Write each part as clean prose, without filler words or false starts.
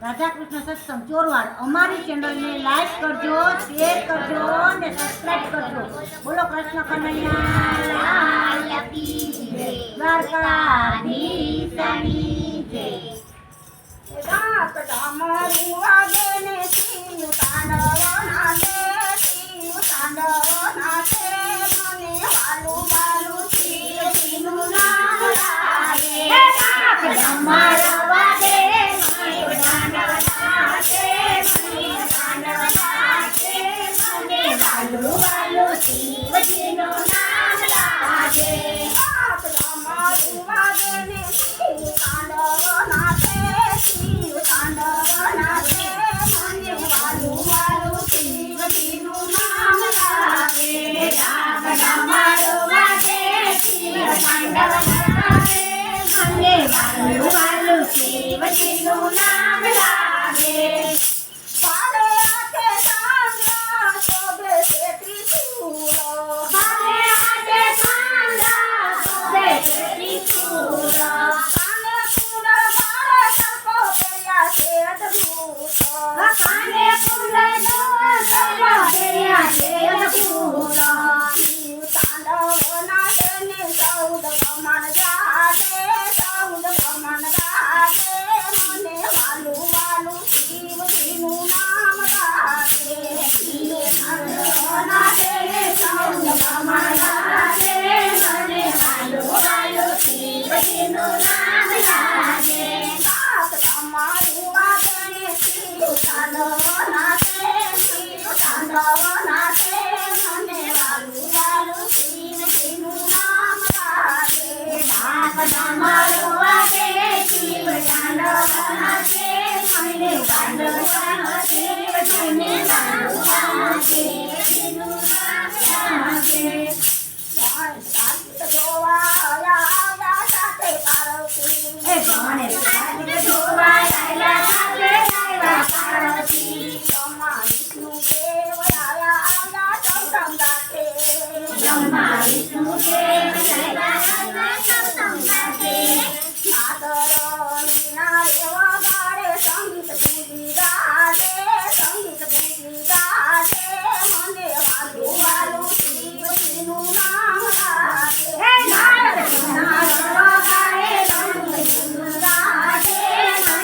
રાધા કૃષ્ણ સત્સંગ ચોરવાડ અમારી ચેનલને લાઈક કરજો, શેર કરજો અને સબસ્ક્રાઇબ કરજો. બોલો કૃષ્ણ કનૈયા લાલ કી જય, દ્વારકાધીશની જય. રાત ડામરું વાગે ને શિવ તાંડવ નાચે, શિવ તાંડવ નાચે, મને હાલું બાલું શિવજીનું નામ લાગે. રાત ડામરું વાગે શિવ તાંડવ નાચે, શિવ તાંડવ નાચે, મને વાલું વાલું શિવજીનું નામ લાગે. રાત ડામરું વાગે ને શિવ તાંડવ નાચે, શિવ તાંડવ નાચે, મને હાલું બાલું શિવજીનું નામ લાગે. રાત ડામરું વાગે શિવ તાંડવ નાચે, મને વાલું વાલું શિવજીનું નામ લાગે. મારે હાથે સાંગા શોભે છે ત્રિશૂળ, મારે હાથે સાંગા શોભે છે ત્રિશૂળ, કાને કુંડળ મારે સર્પો પહેર્યા છે અદ્ભુત. કાને કુંડળનો સર્પ પહેર્યા છે અદ્ભુત. શિવ તાંડવ નાચે ને સૌદ બ્રહ્માંડ જાગે, સૌદ બ્રહ્માંડ જાગે, મને વાલું વાલું શિવજીનું નામ લાગે. શિવ તાંડવ નાચે ને સૌદ બ્રહ્માંડ જાગે, મને વાલું વાલું શિવજીનું નામ લાગે. રાત તમારું વાગે ને શિવ તાંડવ નાચે, શિવ તાંડવ નાચે, મને વાલું વાલું શિવજીનું નામ લાગે. રાત તમારું વાગે શિવ તાંડવ નાચે, મને વાલું વાલું શિવજીનું નામ લાગે. શિવજીનું નામ લાગે. સાત જોવા આવ્યા સાથે પાર્વતી, એ ભણે સાત જોવા આયા સાથે આવ્યા પાર્વતી. બ્રહ્મા વિષ્ણુ દેવ આવ્યા સૌતમ ગાતે. બ્રહ્મા વિષ્ણુ દેવ આવ્યા સૌતમ ગાતે. નાદરના એવા ગાડે સંગીત પૂજી ગાજે, સંગીત પૂજી ગાજે, મને વાલું વાલું શિવજીનું નામ લાગે. હે નારદના વગાડે સંગીતનું ગાજે,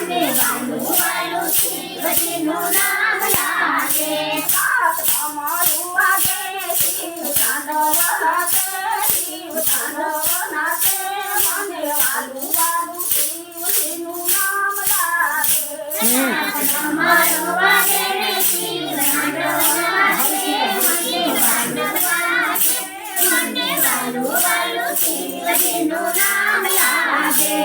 મને વાલું વાલું શિવજીનું નામ લાગે. રાત તમારું વાગે શિવ તાંડવ નાચે, શિવ તાંડવ નાચે, મને વાલું વાલું શિવજીનું નામ લાગે. તમારો વાગે શિવ તાંડવ નાચે, મને વાલું વાગે, મને વાલું વાલું શિવજીનું નામ લાગે.